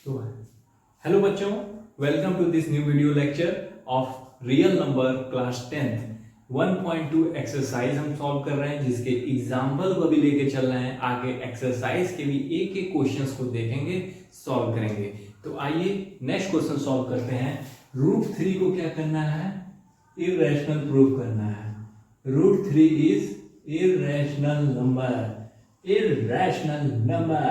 तो हेलो बच्चों, welcome to this new video lecture of real number class 10th 1.2 exercise हम solve कर रहे हैं, जिसके एग्जाम्पल को भी लेके चल रहे हैं। आगे एक्सरसाइज के भी एक एक क्वेश्चंस को देखेंगे, सॉल्व करेंगे। तो आइए नेक्स्ट क्वेश्चन सॉल्व करते हैं। √3 को क्या करना है? इरेशनल प्रूफ करना है। √3 is irrational number, irrational number,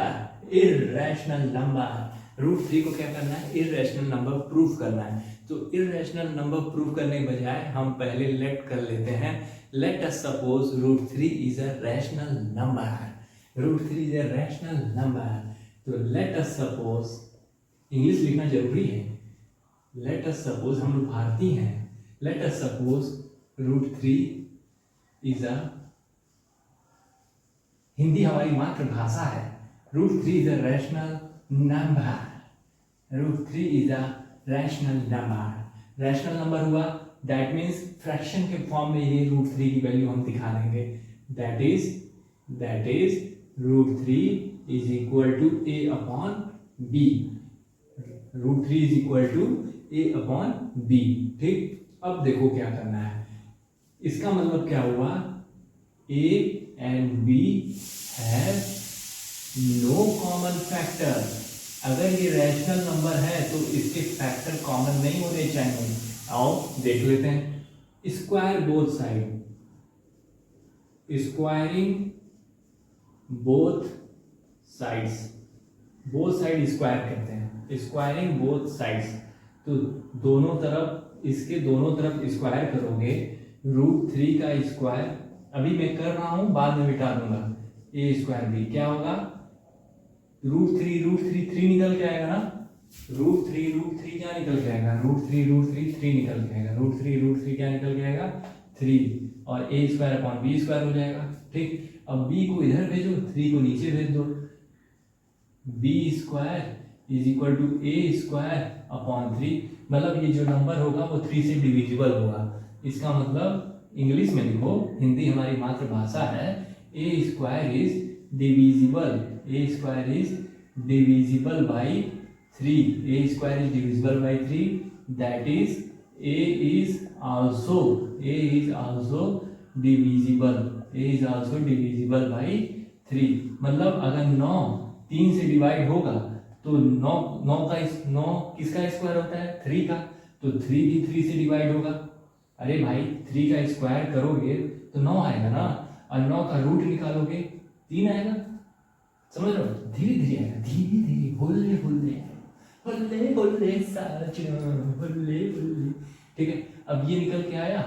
irrational number. √3 को क्या करना है? इरेशनल नंबर प्रूफ करना है। तो इरेशनल नंबर प्रूफ करने के बजाय हम पहले लेट कर लेते हैं। Let us suppose √3 is a rational number. √3 is a rational number. तो लेट अस सपोज, इंग्लिश लिखना जरूरी है। लेट अस सपोज, हम लोग भारतीय हैं। Let us suppose √3 is a, Hindi हमारी मातृभाषा है। √3 is a rational number. √3 is a rational number. Rational number हुआ, दैट मीन्स फ्रैक्शन के फॉर्म में ये √3 की वैल्यू हम दिखा देंगे। That is √3 is equal to a upon b। √3 is equal to a upon b। ठीक, अब देखो क्या करना है। इसका मतलब क्या हुआ? a and b have no common factor. अगर ये रैशनल नंबर है तो इसके फैक्टर कॉमन नहीं होने चाहिए। आओ देख लेते हैं। Square both side, squaring both sides, both side square कहते हैं, स्क्वायरिंग बोथ साइड्स। तो दोनों तरफ, इसके दोनों तरफ स्क्वायर करोगे। √3 का स्क्वायर अभी मैं कर रहा हूं, बाद में मिटा दूंगा। a स्क्वायर b क्या होगा? √3 3 निकल के आएगा ना। √3 क्या निकल के आएगा? √3 3 निकल के आएगा। √3 क्या निकल के आएगा? 3। और a square upon b square हो जाएगा। ठीक, अब b को इधर भेजो, 3 को नीचे भेज दो। b square is equal to a square upon 3। मतलब ये जो नंबर होगा वो 3 से डिविजिबल होगा। इसका मतलब इंग्लिश में लिखो, हिंदी हमारी मातृभाषा है। a square is divisible, a square is divisible by 3। a square is divisible by 3, that is a is also divisible, a is also divisible by 3। मतलब अगर 9 3 से डिवाइड होगा तो 9 किसका स्क्वायर होता है? 3 का। तो 3 भी 3 से डिवाइड होगा। अरे भाई 3 का स्क्वायर करोगे तो 9 आएगा ना, और 9 का रूट निकालोगे 3 आएगा। समझ रहे हो? धीरे धीरे आएगा, धीरे धीरे, होले होले होले होले साजन होले होले। ठीक है, अब ये निकल के आया।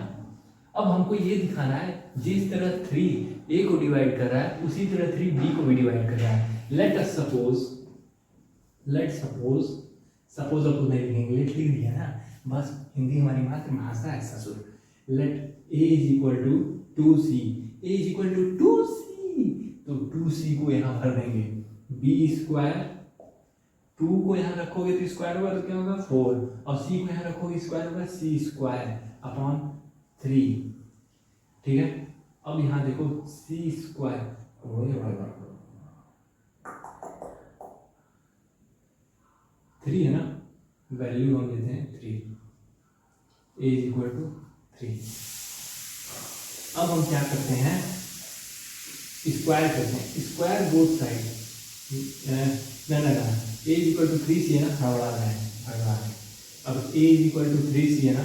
अब हमको ये दिखाना है, जिस तरह 3 a को डिवाइड कर रहा है उसी तरह 3 b को भी डिवाइड कर रहा है। लेट सपोज सपोज नहीं लिखेंगे, लेट लिख दिया ना, बस हिंदी हमारी मातृभाषा है ससुर। Let a is equal to 2c, a is equal to 2c, तो 2c को यहाँ भर देंगे। b स्क्वायर, 2 को यहाँ रखोगे तो स्क्वायर होगा तो क्या होगा? 4, और c को यहाँ रखोगे स्क्वायर होगा c स्क्वायर अपॉन 3। ठीक है, अब यहाँ देखो c स्क्वायर 3 है ना, वैल्यू हम लेते हैं 3, a इज इक्वल टू 3। अब हम क्या करते हैं? स्क्वायर करते हैं, स्क्वायर बोथ साइड। ना a is equal to 3c है ना, हड़बड़ा रहा है। अब a is equal to 3c है ना,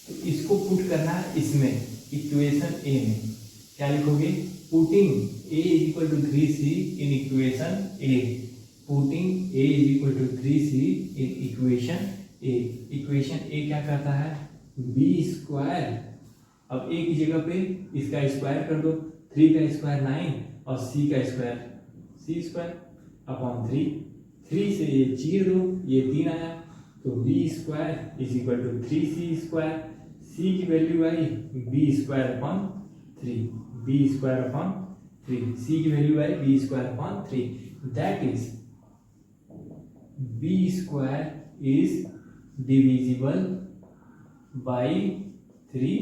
तो इसको पुट करना है इसमें, इक्वेशन a में। क्या लिखोगे? Putting a is equal to 3c in equation a। Putting a is equal to 3c in equation a। Equation a क्या करता है? b square. अब a की जगह पे इसका स्क्वायर कर दो, 3 का स्क्वायर 9 और c का स्क्वायर c स्क्वायर अपॉन 3। 3 से ये चीर दो, ये 3 आया, तो b square is equal to 3c square. c की वैल्यू आई b square upon 3, b square upon 3, c की वैल्यू आई b square upon 3। That is b square is divisible by 3।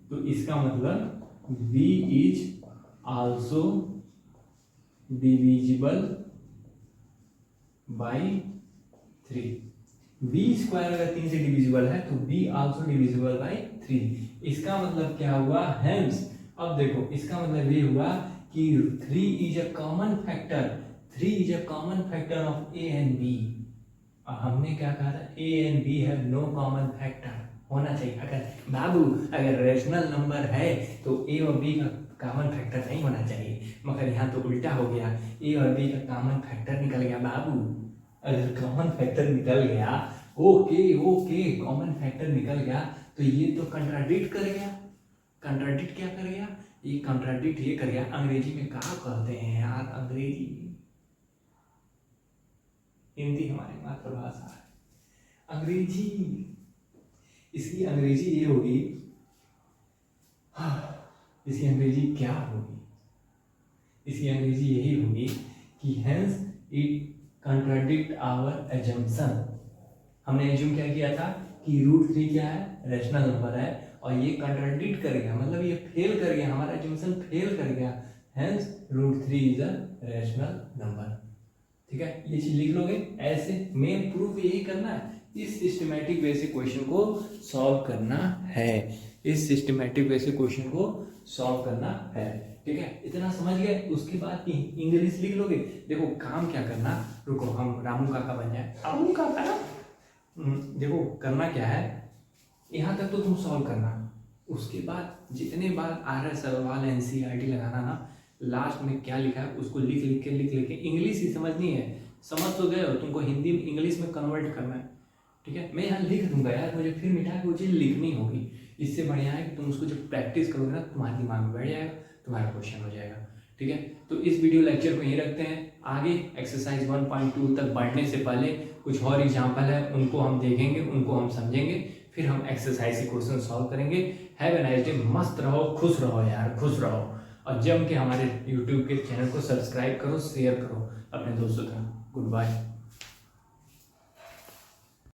तो इसका मतलब b is also divisible by 3। b square अगर 3 से divisible है तो b आल्सो डिविजिबल बाय 3। इसका मतलब क्या हुआ, हेंस, अब देखो इसका मतलब ये हुआ कि 3 is a common factor, 3 is a common factor of a and b। हमने क्या कहा था, a and b have no common factor होना चाहिए। अगर बाबू अगर रेशनल नंबर है तो a और b का कॉमन फैक्टर नहीं होना चाहिए, मगर यहाँ तो उल्टा हो गया, a और b का कॉमन फैक्टर निकल गया बाबू। अगर कॉमन फैक्टर निकल गया, ओके ओके, कॉमन फैक्टर निकल गया तो ये तो कंट्राडिक्ट कर गया। कंट्राडिक्ट क्या कर गया, ये कंट्राडिक्ट ये कर गया, अंग्रेजी में क्या कहते हैं यार, अंग्रेजी, हिंदी हमारी मातृभाषा है, अंग्रेजी, इसकी अंग्रेजी ये होगी, इसकी अंग्रेजी क्या होगी, इसकी अंग्रेजी यही होगी कि hence it contradict our assumption. हमने एज्यूम क्या किया था कि √3 क्या है, रेशनल नंबर है, और ये कंट्राडिक्ट कर गया, मतलब ये फेल कर गया, हमारा एज्यूमशन फेल कर गया, hence √3 is a rational number. ठीक है, ये चीज लिख लोगे ऐसे, मेन प्रूफ यही करना है, इस सिस्टमैटिक वे से क्वेश्चन को सॉल्व करना है, इस सिस्टमैटिक वे से क्वेश्चन को सॉल्व करना है। ठीक है, इतना समझ गए। उसके बाद की इंग्लिश लिख लोगे। देखो काम क्या करना, रुको हम रामू काका बन जाए, रामू काका। देखो करना क्या है, यहाँ तक तो तुम सॉल्व करना, उसके बाद जितने बार आ रहा है सवाल NCERT लगाना ना, लास्ट में क्या लिखा है उसको लिख लिख के इंग्लिश ही समझनी है, समझ तो गए हो, तुमको हिंदी इंग्लिश में कन्वर्ट करना है। ठीक है, मैं यहाँ लिख दूंगा यार, मुझे फिर मिटा के वो चीज़ लिखनी होगी, इससे बढ़िया है कि तुम उसको जब प्रैक्टिस करोगे ना तुम्हारे दिमाग में बैठ जाएगा, तुम्हारा क्वेश्चन हो जाएगा। ठीक है, तो इस वीडियो लेक्चर को यहीं रखते हैं, आगे एक्सरसाइज 1.2 तक बढ़ने से पहले कुछ और एग्जाम्पल है उनको हम देखेंगे, उनको हम समझेंगे, फिर हम एक्सरसाइज के क्वेश्चन सॉल्व करेंगे। हैव ए नाइस डे, मस्त रहो, खुश रहो यार, खुश रहो, और जम के हमारे यूट्यूब के चैनल को सब्सक्राइब करो, शेयर करो अपने दोस्तों तक। Good bye.